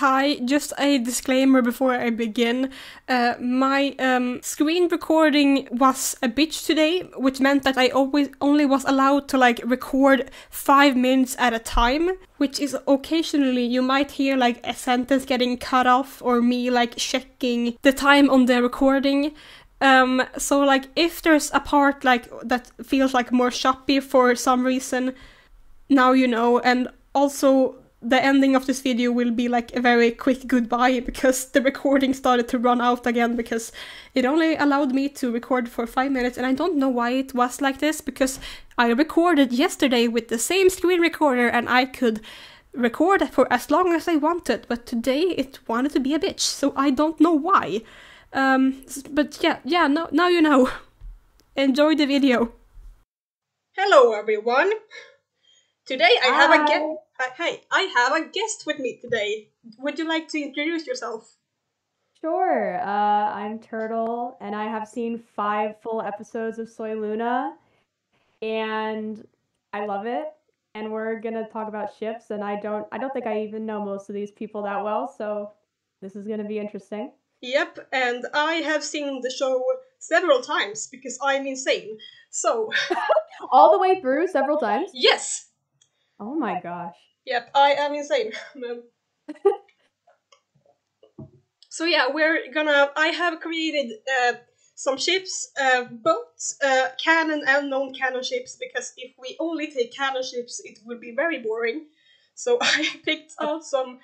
Hi, just a disclaimer before I begin. My screen recording was a bitch today, which meant that I only was allowed to record 5 minutes at a time, which is occasionally you might hear a sentence getting cut off or me checking the time on the recording. So if there's a part that feels more choppy for some reason, now you know. And also the ending of this video will be a very quick goodbye because the recording started to run out again because it only allowed me to record for 5 minutes, and I don't know why it was like this because I recorded yesterday with the same screen recorder and I could record for as long as I wanted, but today it wanted to be a bitch, so I don't know why. But yeah, now you know. Enjoy the video. Hello everyone. Today I have a guest. Hey, I have a guest with me today. Would you like to introduce yourself? Sure. I'm Turtle, and I have seen 5 full episodes of Soy Luna, and I love it. And we're gonna talk about ships, and I don't think I even know most of these people that well, so this is gonna be interesting. Yep, and I have seen the show several times because I'm insane. So all the way through several times? Yes. Oh my gosh. Yep, I am insane. So yeah, I have created some ships, both canon and non-canon ships, because if we only take canon ships, it would be very boring. So I picked out some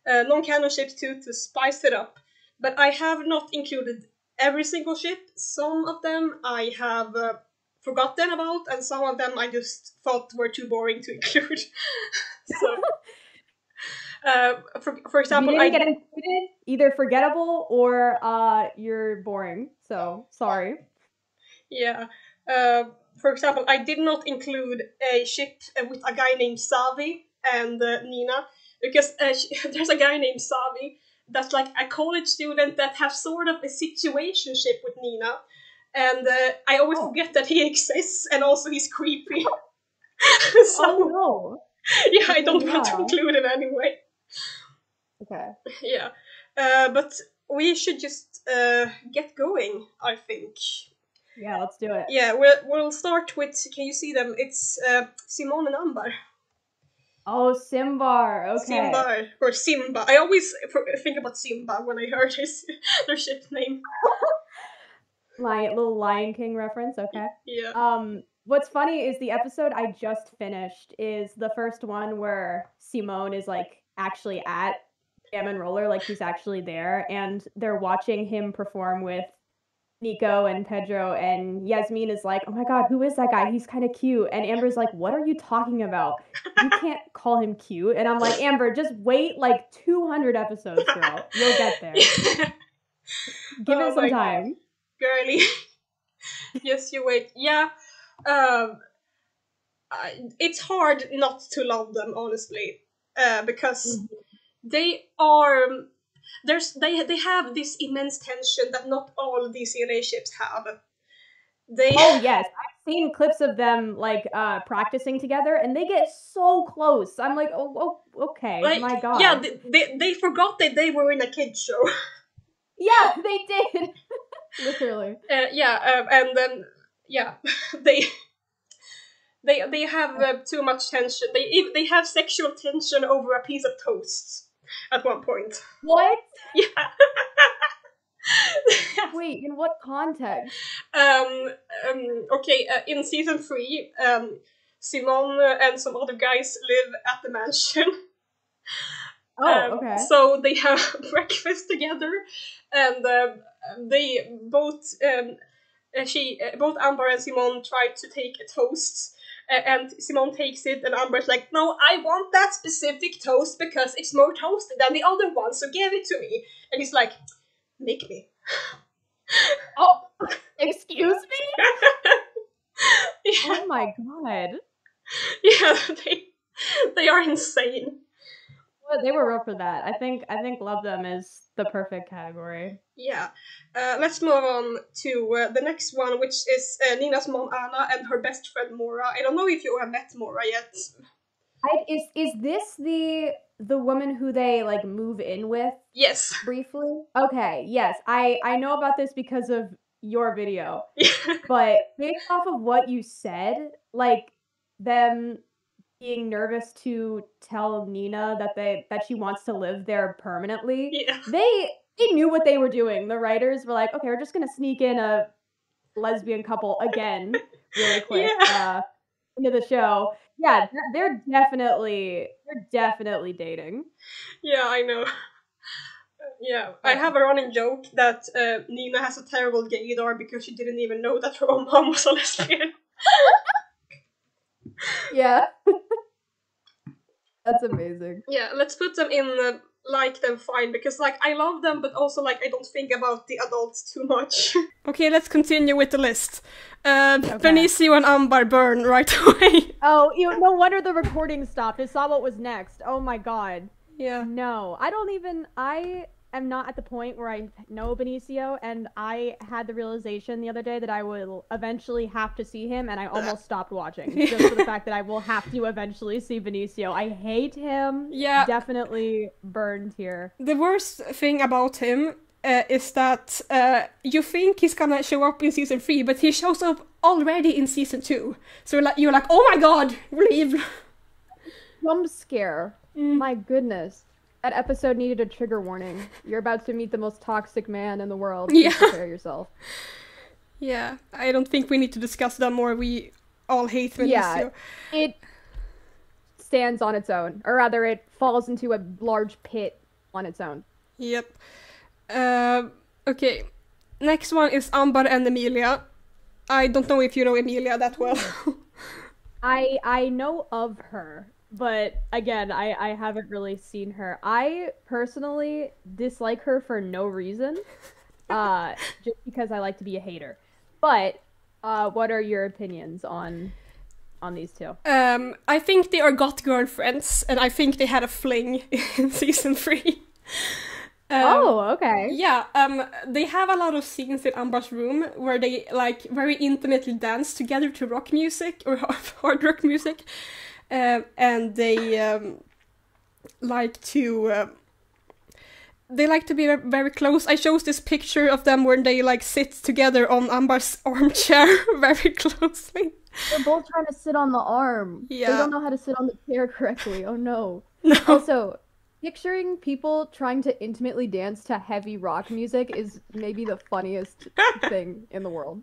non-canon ships too to spice it up. But I have not included every single ship. Some of them I have forgotten about, and some of them I just thought were too boring to include. So, for example, you didn't get included, either forgettable or you're boring. So sorry. Yeah. For example, I did not include a ship with a guy named Savi and Nina because there's a guy named Savi that's a college student that has sort of a situationship with Nina, and I always forget that he exists, and also he's creepy. So, oh no! Yeah, I don't want to include him anyway. Okay. Yeah, but we should just get going, I think. Yeah, let's do it. Yeah, we'll start with. Can you see them? It's Simone and Ambar. Oh, Simbar. Okay. Simbar or Simba. I always think about Simba when I heard their ship name. Little Lion King reference. Okay. Yeah. What's funny is the episode I just finished is the first one where Simone is actually at Jam and Roller, he's actually there, and they're watching him perform with Nico and Pedro, and Yasmin is like, oh my god, who is that guy? He's kind of cute. And Amber's like, what are you talking about? You can't call him cute. And I'm like, Amber, just wait 200 episodes, girl. You'll get there. Give it some time. Girly. Yes, you wait. Yeah. It's hard not to love them, honestly, because they are. They have this immense tension that not all DCNA ships have. Oh yes, I've seen clips of them practicing together, and they get so close. I'm like, oh okay, my god. Yeah, they forgot that they were in a kids show. Yeah, they did. Literally. And then they have too much tension. They have sexual tension over a piece of toast at one point. What? Yeah. Wait, in what context? Okay, in season 3, Simone and some other guys live at the mansion. Oh, okay. So they have breakfast together, and they both both Amber and Simone try to take a toast. And Simone takes it, and Amber's like, no, I want that specific toast because it's more toasted than the other one, so give it to me. And he's like, make me. Oh, excuse me? Yeah. Oh my god. Yeah, they are insane. Well, they were rough for that. I think love them is the perfect category. Yeah. Let's move on to the next one, which is Nina's mom Anna and her best friend Mora. I don't know if you have met Mora yet. Is this the the woman who they like move in with Yes. briefly? Okay, yes. I know about this because of your video. But based off of what you said, like them being nervous to tell Nina that she wants to live there permanently, Yeah. they knew what they were doing. The writers were like, okay, we're just gonna sneak in a lesbian couple again really quick into the show. Yeah, they're definitely dating. Yeah, I know. Yeah, I have a running joke that Nina has a terrible gaydar because she didn't even know that her own mom was a lesbian. Yeah. That's amazing. Yeah, let's put them in like them fine, because like I love them, but also like I don't think about the adults too much. Okay, let's continue with the list. Benicio and Ambar burn right away. Oh, no wonder the recording stopped. I saw what was next. Oh my god. Yeah. No, I am not at the point where I know Benicio, and I had the realization the other day that I will eventually have to see him, and I almost stopped watching just for the fact that I will have to eventually see Benicio. I hate him. Yeah. Definitely burned here. The worst thing about him is that you think he's gonna show up in season 3, but he shows up already in season 2. So you're like, oh my god, leave. Jump scare. My goodness. That episode needed a trigger warning. You're about to meet the most toxic man in the world. Yeah. Prepare yourself. Yeah, I don't think we need to discuss that more. We all hate Benicio. Yeah, it stands on its own. Or rather, it falls into a large pit on its own. Yep. Okay. Next one is Ambar and Emilia. I don't know if you know Emilia that well. I know of her. But again, I haven't really seen her. I personally dislike her for no reason, just because I like to be a hater. But what are your opinions on these two? I think they are goth girlfriends, and I think they had a fling in season 3. Oh, okay. Yeah, they have a lot of scenes in Ambar's room where they like very intimately dance together to rock music or hard rock music. And they like to be very close. I chose this picture of them where they like sit together on Ambar's armchair very closely. They're both trying to sit on the arm. Yeah. They don't know how to sit on the chair correctly. Oh no. No. Also, picturing people trying to intimately dance to heavy rock music is maybe the funniest thing in the world.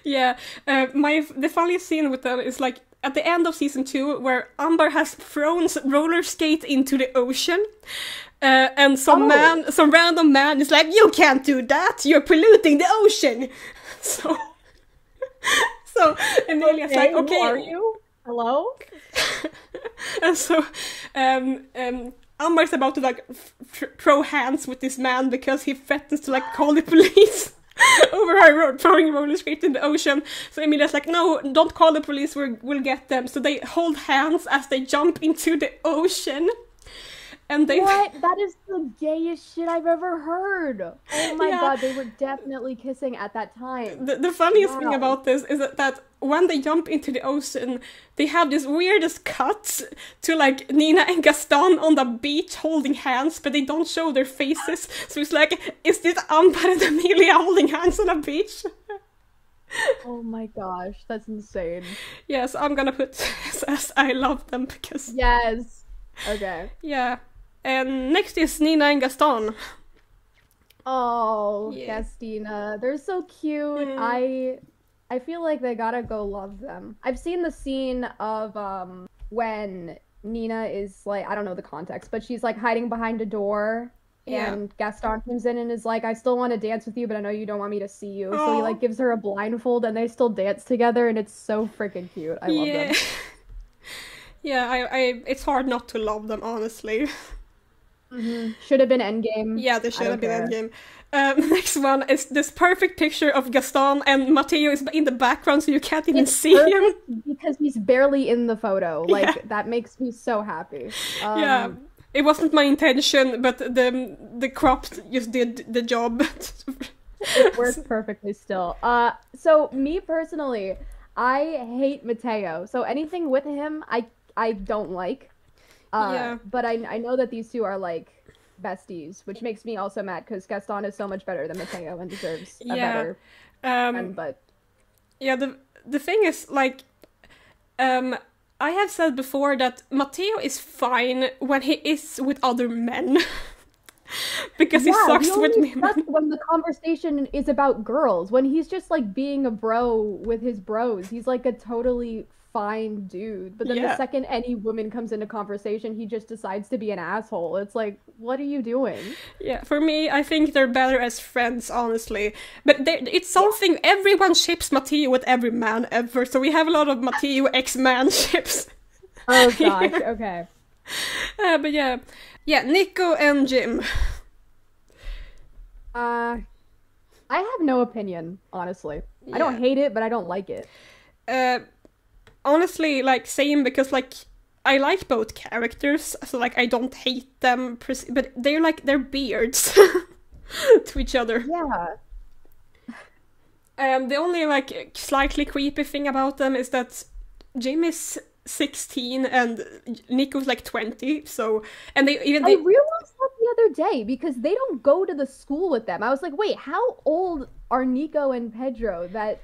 Yeah, the funniest scene with them is like at the end of season 2, where Ambar has thrown roller skate into the ocean, and some random man is like, "You can't do that! You're polluting the ocean!" So Emilia's like, "Okay, who are you? Hello?" And so Ambar's about to like throw hands with this man because he threatens to like call the police over her throwing roller skate in the ocean. So Emilia's like, no, don't call the police, we'll get them. So they hold hands as they jump into the ocean. And they... What? That is the gayest shit I've ever heard. Oh my god, they were definitely kissing at that time. The funniest thing about this is that when they jump into the ocean, they have this weirdest cut to like Nina and Gaston on the beach holding hands, but they don't show their faces. So it's like, is this Ambar and Emilia holding hands on a beach? Oh my gosh, that's insane. Yes, I'm gonna put this as I love them because... Yes. Okay. Yeah. And next is Nina and Gaston. Oh, yeah. Gastina. They're so cute. I feel like they gotta go love them. I've seen the scene of when Nina is like, I don't know the context, but she's like hiding behind a door and Gaston comes in and is like, I still want to dance with you, but I know you don't want me to see you. Aww. So he like gives her a blindfold and they still dance together and it's so freaking cute. I love them. Yeah, I it's hard not to love them, honestly. Mm-hmm. Should have been Endgame. Yeah, they should have been Endgame. Next one is this perfect picture of Gaston, and Matteo is in the background, so you can't even see him. Because he's barely in the photo. Like, that makes me so happy. Yeah, it wasn't my intention, but the crop just did the job. It worked perfectly still. So me personally, I hate Matteo. So anything with him, I don't like. Yeah. But I know that these two are like besties, which makes me also mad because Gaston is so much better than Mateo and deserves a better friend, but yeah, the thing is, like, I have said before that Matteo is fine when he is with other men. Because he sucks with me. When the conversation is about girls, when he's just like being a bro with his bros, he's like a totally fine dude. But then the second any woman comes into conversation, he just decides to be an asshole. It's like, what are you doing? Yeah, for me, I think they're better as friends, honestly. But it's something, everyone ships Matteo with every man ever, so we have a lot of Matteo X-Man ships. Oh gosh, okay. But yeah, Nico and Jim. I have no opinion, honestly. I don't hate it, but I don't like it. Honestly, like, same, because, like, I like both characters, so, like, I don't hate them, but they're, like, they're beards to each other. Yeah. The only, like, slightly creepy thing about them is that Jim is 16 and Nico's, like, 20, so, and I realized that the other day, because they don't go to the school with them. I was like, wait, how old are Nico and Pedro that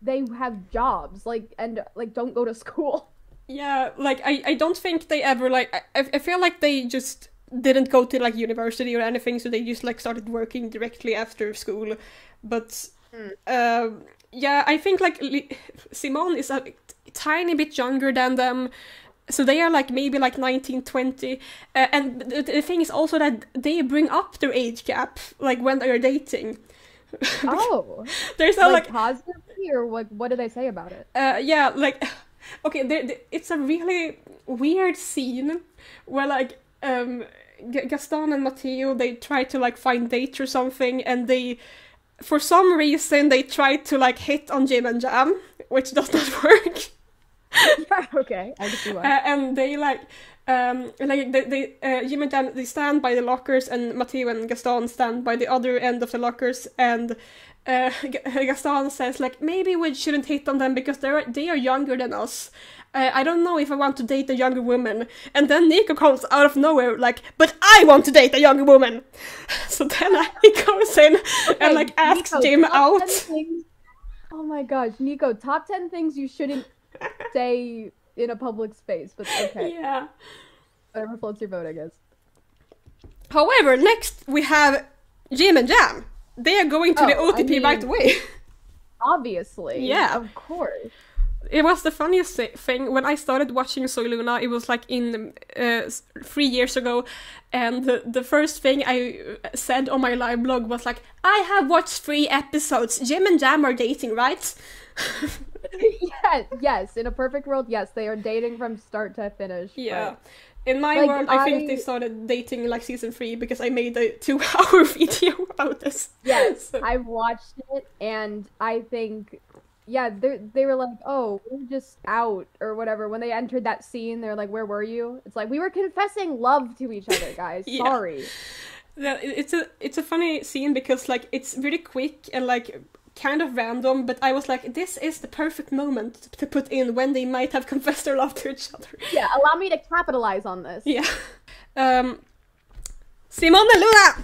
they have jobs, like, and, like, don't go to school? Yeah, like, I don't think they ever, like, I feel like they just didn't go to, like, university or anything, so they just, like, started working directly after school, but, yeah, I think, like, Simone is a tiny bit younger than them, so they are, like, maybe, like, 19, 20, and the thing is also that they bring up their age gap, like, when they are dating. Oh, there's a, like positively, or what do they say about it? Yeah, like, okay, it's a really weird scene where, like, Gaston and Matteo, they try to, like, find dates or something, and they, for some reason, they try to, like, hit on Jim and Jam, which does not work. Yeah, okay, I can see why. And they, like, Jim and Jam, they stand by the lockers, and Matteo and Gaston stand by the other end of the lockers, and Gaston says, like, maybe we shouldn't hit on them because they are younger than us. I don't know if I want to date a younger woman. And then Nico comes out of nowhere, like, but I want to date a younger woman. So then he goes in and, like, asks Nico, Jim out. Oh my gosh, Nico, top 10 things you shouldn't say in a public space, but okay. Yeah. Whatever floats your boat, I guess. However, next we have Jim and Jam. They are going to the OTP right away. Obviously. Yeah. Of course. It was the funniest thing. When I started watching Soy Luna, it was, like, in 3 years ago, and the first thing I said on my live blog was, like, I have watched 3 episodes. Jim and Jam are dating, right? Yes, in a perfect world, yes, they are dating from start to finish. Yeah. But, in my world, I think they started dating, like, season 3 because I made a 2-hour video about this. Yes, I've watched it, and I think, yeah, they were like, oh, we're just out, or whatever. When they entered that scene, they're like, where were you? It's like, we were confessing love to each other, guys. Yeah. Sorry. Yeah, it's a funny scene because, like, it's really quick and, like, kind of random, but I was like, this is the perfect moment to put in when they might have confessed their love to each other. Yeah, allow me to capitalize on this. Yeah. Simone and Luna!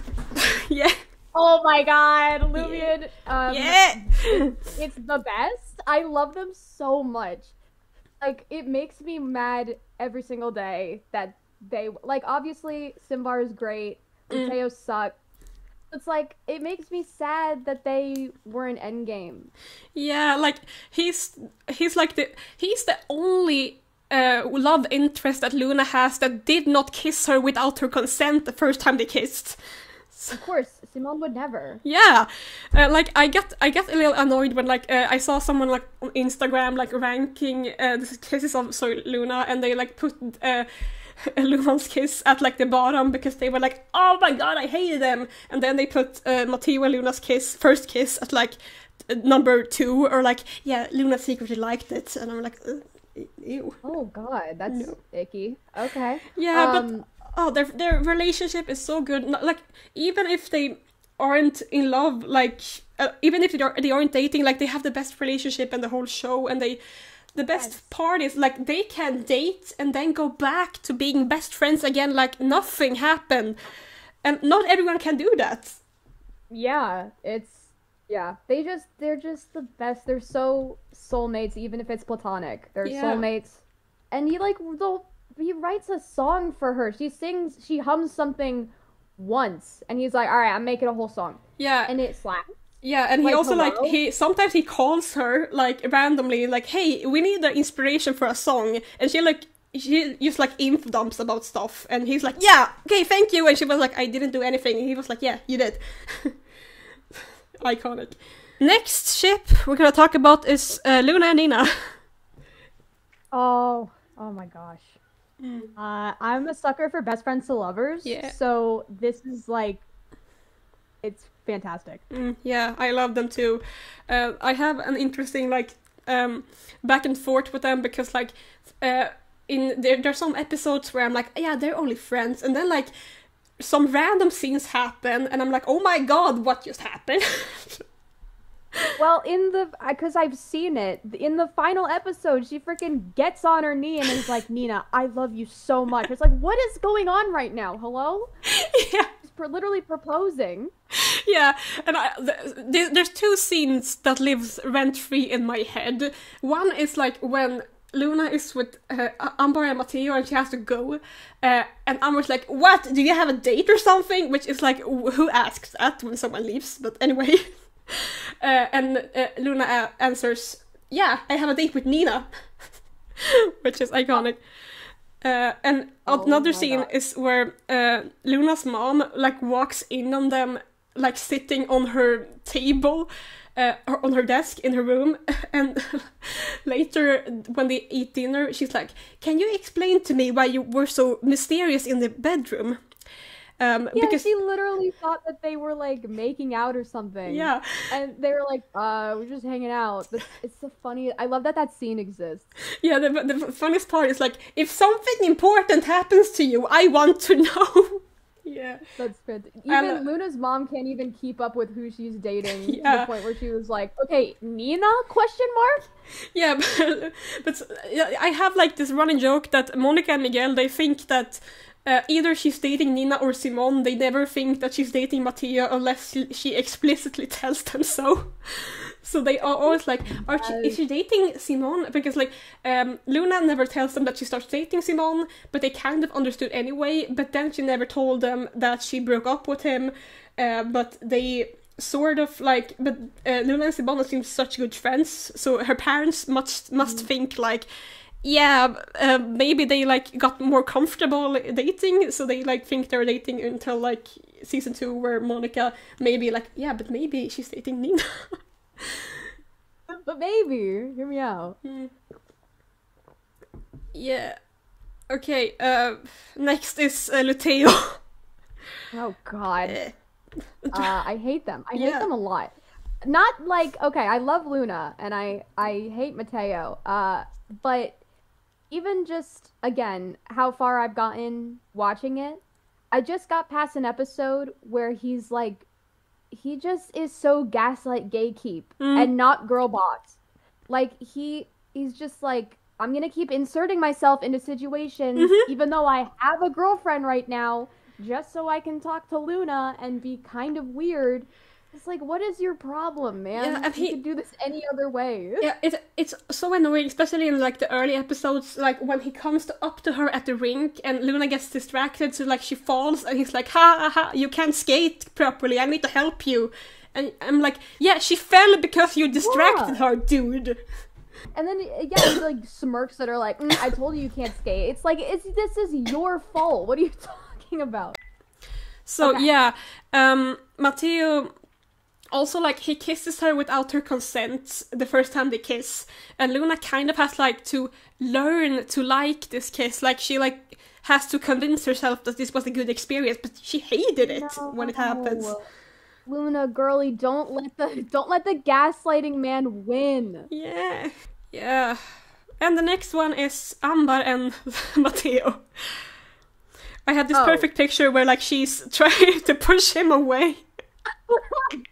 Yeah. Oh my god, Lumion. Yeah. It's the best. I love them so much. Like, it makes me mad every single day that they, like, obviously, Simbar is great, Mateo sucks. It's like, it makes me sad that they were in Endgame. Yeah, like, he's the only love interest that Luna has that did not kiss her without her consent the first time they kissed. So, of course, Simone would never. Yeah, like, I get a little annoyed when, like, I saw someone, like, on Instagram, like, ranking the kisses of Soy Luna, and they, like, put Luna's kiss at, like, the bottom because they were like, oh my god, I hated them, and then they put Matteo and Luna's first kiss at, like, number 2, or, like, yeah, Luna secretly liked it, and I'm like, ew. Oh god, that's icky. Okay. Yeah, but their relationship is so good. Like, even if they aren't in love, like, even if they aren't dating, like, they have the best relationship in the whole show, and they the best Yes. part is like they can date and then go back to being best friends again, like nothing happened, and not everyone can do that. Yeah, they're just the best. They're so soulmates, even if it's platonic. They're Yeah. soulmates. And he writes a song for her. She hums something once, and he's like, all right, I'm making a whole song. Yeah, And it slaps. yeah, and he like, also like hello? sometimes he calls her like randomly, like, hey, we need the inspiration for a song, and she just like info dumps about stuff, and he's like, yeah, okay, thank you, and she was like, I didn't do anything, and he was like, yeah, you did. Iconic. Next ship we're gonna talk about is Luna and Nina. Oh my gosh. I'm a sucker for best friends to lovers. Yeah. So this is like, it's fantastic. Yeah, I love them too. I have an interesting like back and forth with them because like there's some episodes where I'm like, yeah, they're only friends, and then like some random scenes happen, and I'm like, oh my god, what just happened? Well, because I've seen it, in the final episode, she freaking gets on her knee and is like, Nina, I love you so much. It's like, what is going on right now? Hello? Yeah. She's literally proposing. Yeah, and there's two scenes that lives rent-free in my head. One is like when Luna is with Amber and Matteo and she has to go, and Amber's like, what, do you have a date or something? Which is like, who asks that when someone leaves? But anyway. And Luna answers, yeah, I have a date with Nina. Which is iconic. And another scene is where Luna's mom like walks in on them like sitting on her table, or on her desk in her room, and later when they eat dinner she's like, can you explain to me why you were so mysterious in the bedroom? Because she literally thought that they were like making out or something. Yeah. And they were like, we're just hanging out. It's the funniest. I love that scene exists. Yeah, the funniest part is like, if something important happens to you, I want to know. Yeah. That's fantastic. Even Luna's mom can't even keep up with who she's dating to Yeah. the point where she was like, okay, Nina, question mark? Yeah, but I have like this running joke that Monica and Miguel, they think that either she's dating Nina or Simone. They never think that she's dating Mattia unless she explicitly tells them so. So they are always like, is she dating Simone? Because like Luna never tells them that she starts dating Simone, but they kind of understood anyway. But then she never told them that she broke up with him. But they sort of like, but Luna and Simone seem such good friends. So her parents must think like, yeah, maybe they like got more comfortable dating, so they like think they're dating until like season 2, where Monica maybe like, yeah, but maybe she's dating Nina. But maybe, hear me out. Yeah. Okay. Next is Luteo. Oh God. I hate them. I hate Yeah. them a lot. Not like, okay, I love Luna and I hate Mateo. But even just, again, how far I've gotten watching it, I just got past an episode where he's like, he just is so gaslight gatekeep and not girl boss. Like, he's just like, I'm gonna keep inserting myself into situations even though I have a girlfriend right now, just so I can talk to Luna and be kind of weird. It's like, what is your problem, man? Yeah, and he could do this any other way. Yeah, it's so annoying, especially in like the early episodes, like when he comes up to her at the rink and Luna gets distracted, so like she falls and he's like, ha, you can't skate properly, I need to help you. And I'm like, yeah, she fell because you distracted her, dude. And then, yeah, he like smirks at her like, I told you can't skate. It's like, this is your fault. What are you talking about? So, yeah, Matteo also, like, he kisses her without her consent the first time they kiss. And Luna kind of has, like, to learn to like this kiss. Like, she, like, has to convince herself that this was a good experience, but she hated it when it happens. Luna, girly, don't let the gaslighting man win. Yeah. And the next one is Amber and Matteo. I had this perfect picture where, like, she's trying to push him away.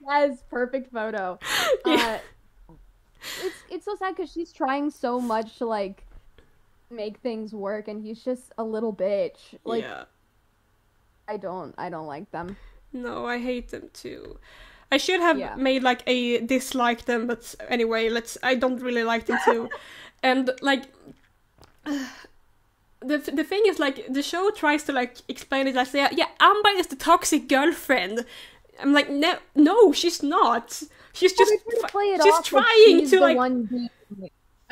Yes, perfect photo. Yeah. It's so sad because she's trying so much to like make things work, and he's just a little bitch. Like, yeah. I don't like them. No, I hate them too. I should have made like a dislike them, but anyway, I don't really like them too. And like the thing is, like, the show tries to like explain it like, yeah, Amber is the toxic girlfriend. I'm like, no, she's not. She's just she's trying to like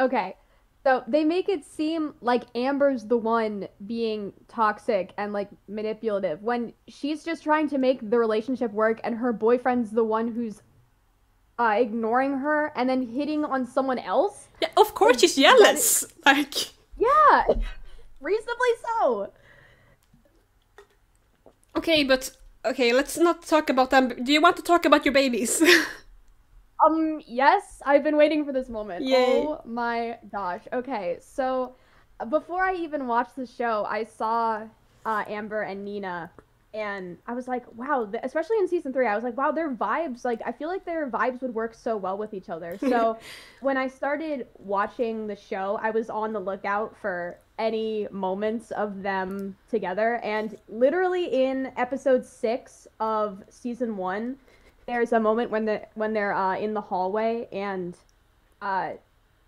okay. So they make it seem like Amber's the one being toxic and like manipulative when she's just trying to make the relationship work, and her boyfriend's the one who's ignoring her and then hitting on someone else. Yeah, of course like, she's jealous. Like, yeah, reasonably so. Okay, let's not talk about them. Do you want to talk about your babies? Yes, I've been waiting for this moment. Yay. Oh my gosh. Okay, so before I even watched the show, I saw Amber and Nina, and I was like, wow, especially in season 3, I was like, wow, their vibes, like, I feel like their vibes would work so well with each other. So when I started watching the show, I was on the lookout for any moments of them together, and literally in episode 6 of season 1, there's a moment when they're in the hallway, and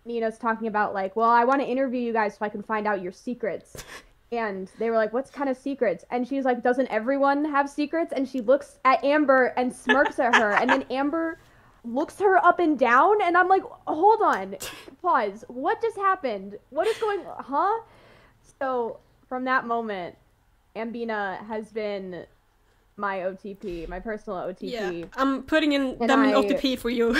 Nina's talking about like, well, I want to interview you guys so I can find out your secrets. And they were like, what kind of secrets? And she's like, doesn't everyone have secrets? And she looks at Amber and smirks at her, and then Amber looks her up and down, and I'm like, hold on, pause. What just happened? What is going on? Huh? So from that moment, Ambina has been my OTP, my personal OTP. Yeah, I'm putting in them in OTP for you.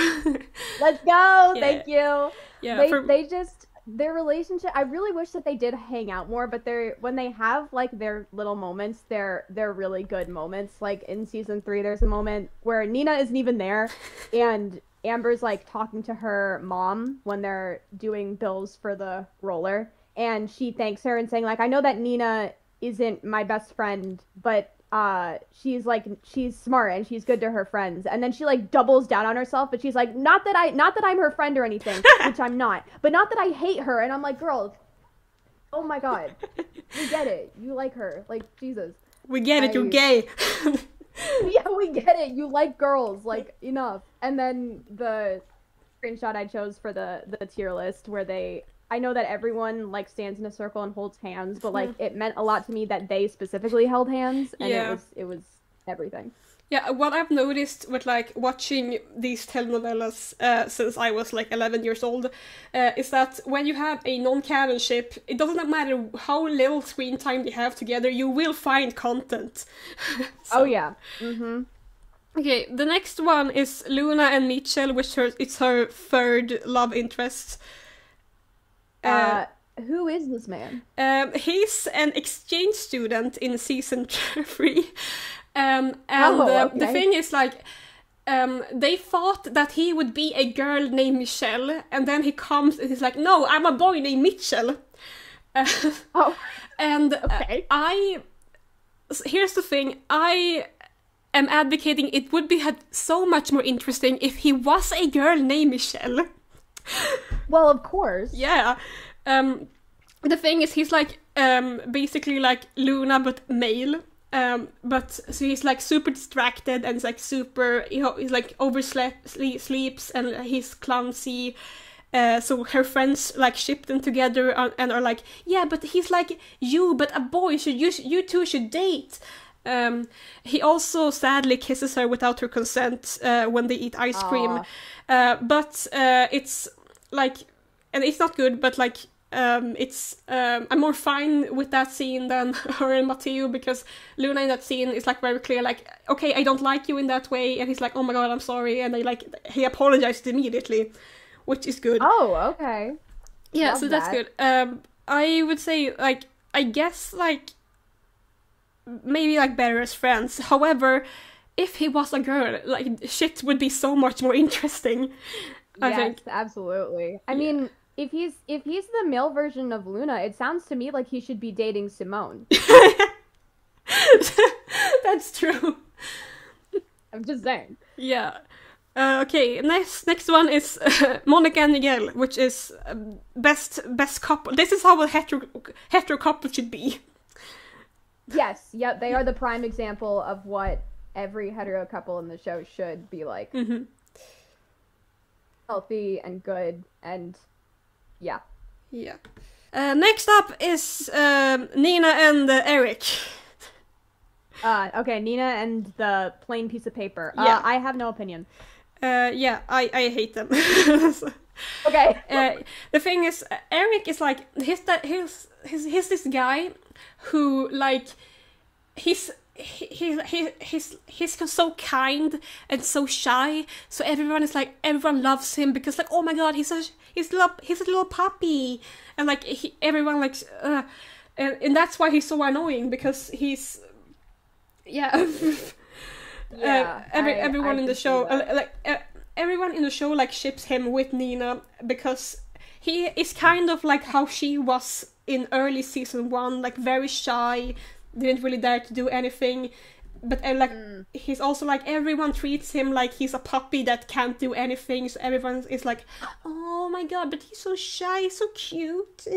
Let's go! Yeah. Thank you! Yeah, they just, their relationship, I really wish that they did hang out more, but when they have, like, their little moments, they're really good moments. Like, in season 3, there's a moment where Nina isn't even there, and Amber's, like, talking to her mom when they're doing bills for the roller, and she thanks her and saying, like, I know that Nina isn't my best friend, but she's smart and she's good to her friends. And then she like doubles down on herself, but she's like, not that I'm her friend or anything, which I'm not, but not that I hate her. And I'm like, girl, oh my god, we get it, you like her, like, Jesus, we get it, you're gay. Yeah, we get it, you like girls, like, enough. And then the screenshot I chose for the tier list where I know that everyone like stands in a circle and holds hands, but like it meant a lot to me that they specifically held hands, and it was everything. Yeah, what I've noticed with like watching these telenovelas since I was like 11 years old is that when you have a non-canon ship, it doesn't matter how little screen time they have together, you will find content. So. Oh yeah. Mm-hmm. Okay, the next one is Luna and Mitchell, which it's her third love interest. Who is this man? He's an exchange student in season 3. Okay. The thing is, like, they thought that he would be a girl named Michelle, and then he comes and he's like, no, I'm a boy named Mitchell. And here's the thing, I am advocating it would be so much more interesting if he was a girl named Michelle. Well, of course. Yeah. The thing is, he's like basically like Luna but male. But so he's like super distracted and it's like super, he's like sleeps and he's clumsy. So her friends like ship them together and are like, yeah, but he's like you, but a boy. You two should date. He also sadly kisses her without her consent when they eat ice cream. But it's like, and it's not good, but like it's I'm more fine with that scene than her and Matteo, because Luna in that scene is like very clear, like, okay, I don't like you in that way, and he's like, oh my god, I'm sorry, and he apologized immediately, which is good. Oh, okay. Yeah, love so that's good. I would say, like, I guess like maybe like better as friends. However, if he was a girl, like, shit would be so much more interesting. I think. Absolutely. I mean, if he's the male version of Luna, it sounds to me like he should be dating Simone. That's true. I'm just saying. Yeah. Okay, next one is Monica and Miguel, which is best couple. This is how a hetero couple should be. Yes, yep, they are the prime example of what every hetero couple in the show should be like. Mm-hmm. Healthy and good, and yeah. Yeah. Next up is Nina and Eric. Okay, Nina and the plain piece of paper. Yeah. I have no opinion. Yeah, I hate them. Okay. The thing is, Eric is like he's this guy who like he's so kind and so shy, so everyone loves him because like, oh my god, he's a little puppy, and like everyone likes and that's why he's so annoying, because he's everyone in the show everyone in the show like ships him with Nina, because he is kind of like how she was in early season 1, like very shy, didn't really dare to do anything, but he's also like, everyone treats him like he's a puppy that can't do anything, so everyone is like, oh my god, but he's so shy, so cute,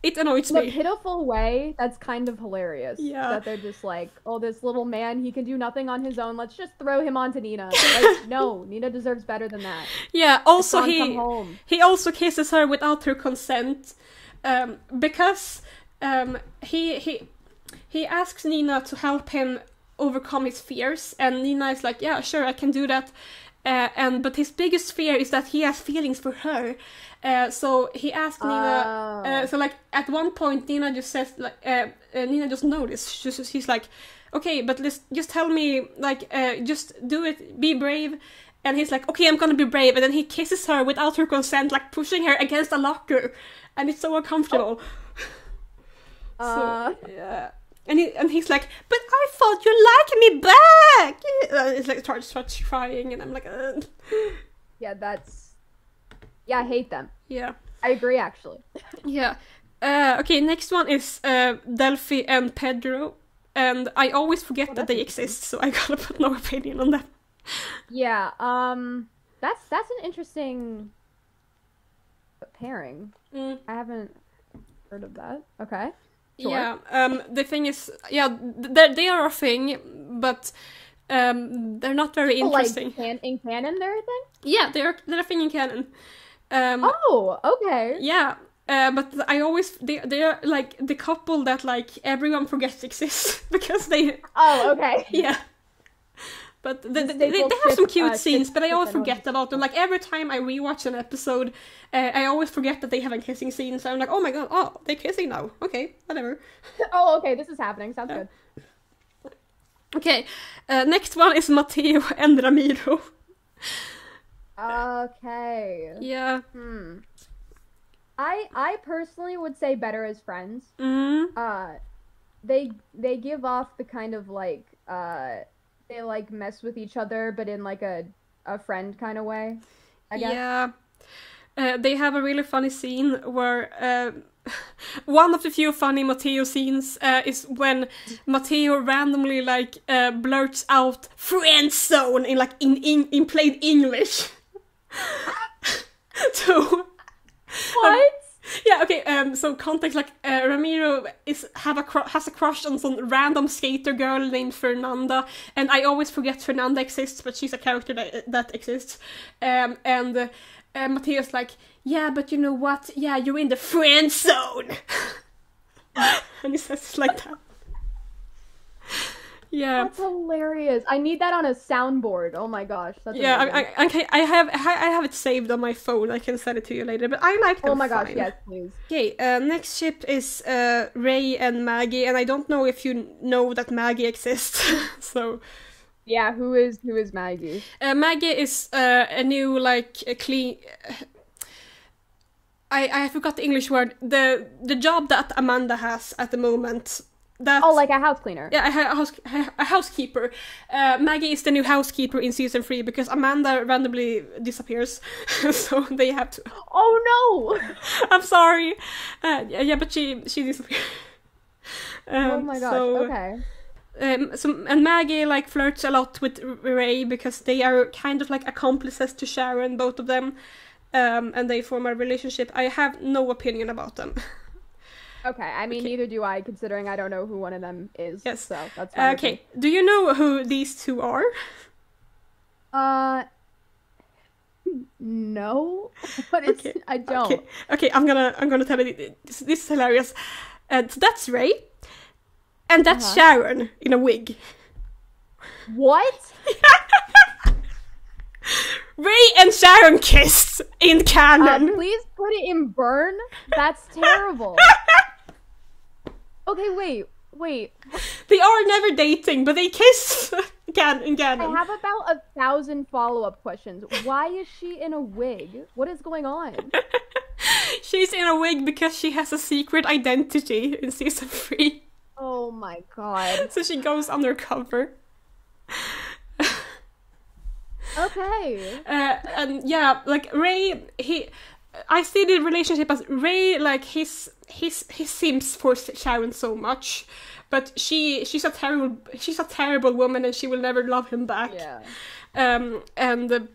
it annoys me. In a pitiful way, that's kind of hilarious. Yeah. That they're just like, oh, this little man, he can do nothing on his own, let's just throw him onto Nina. Like, no, Nina deserves better than that. Yeah, also come home. he also kisses her without her consent, because he asks Nina to help him overcome his fears, and Nina is like, yeah, sure, I can do that, but his biggest fear is that he has feelings for her. So he asked Nina. So like at one point, Nina just says like, Nina just noticed. She's like, okay, but just tell me, like, just do it, be brave. And he's like, okay, I'm gonna be brave. And then he kisses her without her consent, like pushing her against a locker, and it's so uncomfortable. So, yeah. And he's like, but I thought you liked me back. It's like starts crying, and I'm like, Yeah, I hate them. Yeah. I agree, actually. Yeah. Okay, next one is Delphi and Pedro, and I always forget that they exist, so I gotta put no opinion on them. Yeah, that's an interesting pairing. I haven't heard of that. Okay. Sure. Yeah, the thing is, yeah, they are a thing, but they're not very interesting. Like in canon, they're a thing? Yeah, they're a thing in canon. Okay. Yeah, but I always they're like the couple that like everyone forgets exists because they. Oh, okay. Yeah. But they have some cute scenes, but I always forget about them. Like every time I rewatch an episode, I always forget that they have a kissing scene. So I'm like, oh my god, oh, they're kissing now. Okay, whatever. Oh, okay, this is happening. Sounds good. Okay, next one is Matteo and Ramiro. Okay. Yeah. I personally would say better as friends. Mm-hmm. They give off the kind of like they like mess with each other, but in like a friend kind of way, I guess. Yeah. They have a really funny scene where one of the few funny Matteo scenes is when Matteo randomly like blurts out "friend zone" in like in plain English. So what? Yeah, okay, so context, like, Ramiro has a crush on some random skater girl named Fernanda, and I always forget Fernanda exists, but she's a character that exists, and Matteo's like, yeah, but you know what, yeah, you're in the friend zone, and he says it like that. Yeah, that's hilarious. I need that on a soundboard. Oh my gosh, that's amazing. I have it saved on my phone. I can send it to you later. But I like them. Oh my fine. gosh, yes, please. Okay, next ship is Ray and Maggie, and I don't know if you know that Maggie exists. So yeah, who is Maggie? Maggie is a new like a clean. I forgot the English word. The job that Amanda has at the moment. Like a house cleaner. Yeah, a housekeeper. Maggie is the new housekeeper in season 3 because Amanda randomly disappears, so they have to. Oh no! I'm sorry. Yeah, but she disappeared. Oh my gosh. Okay. and Maggie like flirts a lot with Ray because they are kind of like accomplices to Sharon, both of them, and they form a relationship. I have no opinion about them. Okay, I mean, neither do I, considering I don't know who one of them is. Yes. So that's fine. Okay, do you know who these two are? No, but it's I don't. Okay, I'm gonna tell you. This is hilarious. So that's Ray, and that's Sharon in a wig. What? Ray and Sharon kissed in canon. Please put it in burn. That's terrible. Okay, wait. They are never dating, but they kiss in canon. I have about 1,000 follow-up questions. Why is she in a wig? What is going on? She's in a wig because she has a secret identity in season 3. Oh my god. So she goes undercover. Okay. And yeah, like Ray, I see the relationship as Ray, like he sims for Sharon so much, but she's a terrible woman and she will never love him back. Yeah. And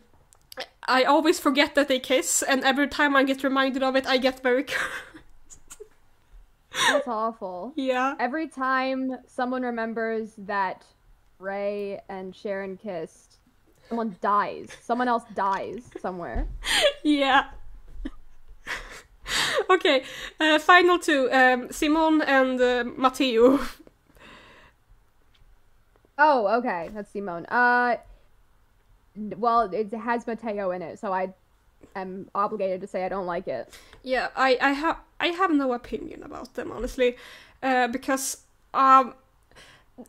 I always forget that they kiss, and every time I get reminded of it, I get very That's awful. Yeah. Every time someone remembers that Ray and Sharon kissed, someone dies. Someone else dies somewhere. Yeah. Okay, final two, Simon and Matteo. Oh, okay, that's Simone. Well, it has Matteo in it, so I am obligated to say I don't like it. Yeah, I have no opinion about them, honestly, because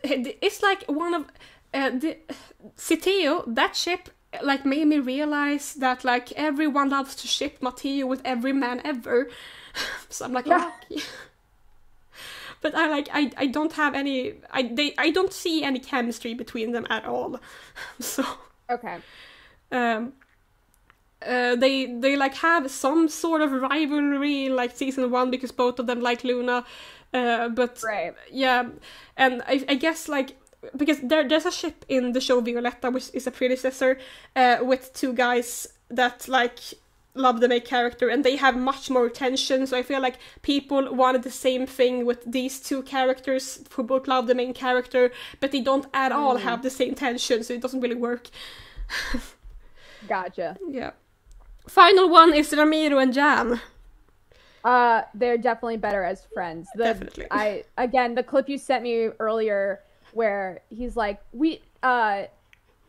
it's like one of the Citeo, that ship like made me realize that like everyone loves to ship Matteo with every man ever. So I'm like, yeah. Oh. But I don't have any, I don't see any chemistry between them at all. So okay. They like have some sort of rivalry like season 1 because both of them like Luna, but right. Yeah, and I guess like because there's a ship in the show Violetta, which is a predecessor, with two guys that like love the main character, and they have much more tension. So I feel like people wanted the same thing with these two characters who both love the main character, but they don't at all have the same tension, so it doesn't really work. Gotcha. Yeah. Final one is Ramiro and Jam. They're definitely better as friends. Definitely. Again, the clip you sent me earlier where he's like,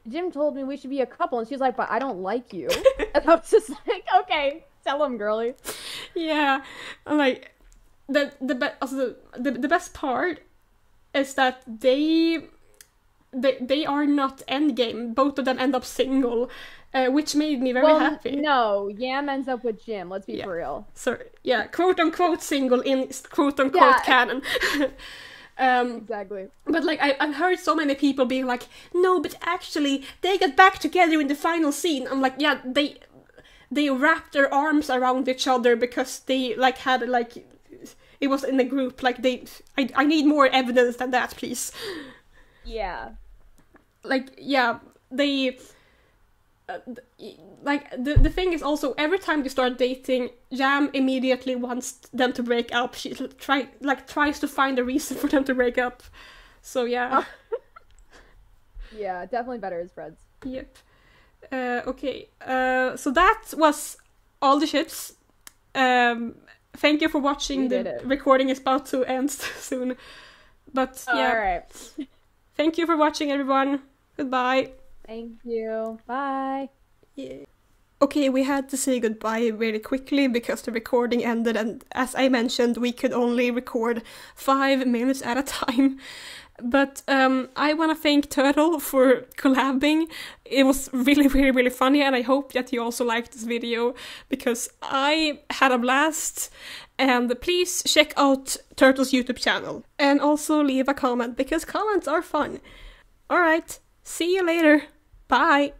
Jim told me we should be a couple, and she's like, but I don't like you. And I was just like, okay, tell him, girly. Yeah, and like the best part is that they are not endgame. Both of them end up single, which made me very happy. No, Yam ends up with Jim. Let's be for real. So yeah, quote unquote single in quote unquote canon. Exactly. But like I've heard so many people being like, no, but actually they got back together in the final scene. I'm like, yeah, they wrapped their arms around each other because they like had like it was in a group. Like I need more evidence than that, please. Yeah. Like yeah, they. Like the thing is also every time they start dating, Jam immediately wants them to break up. She tries to find a reason for them to break up. So yeah. Yeah, definitely better as friends. Yep. Okay. So that was all the ships. Thank you for watching. The recording is about to end soon. But yeah. All right. Thank you for watching, everyone. Goodbye. Thank you. Bye. Yeah. Okay, we had to say goodbye really quickly because the recording ended, and as I mentioned, we could only record 5 minutes at a time. But I want to thank Turtle for collabing. It was really, really, really funny, and I hope that you also liked this video because I had a blast. And please check out Turtle's YouTube channel and also leave a comment because comments are fun. Alright, see you later. Bye.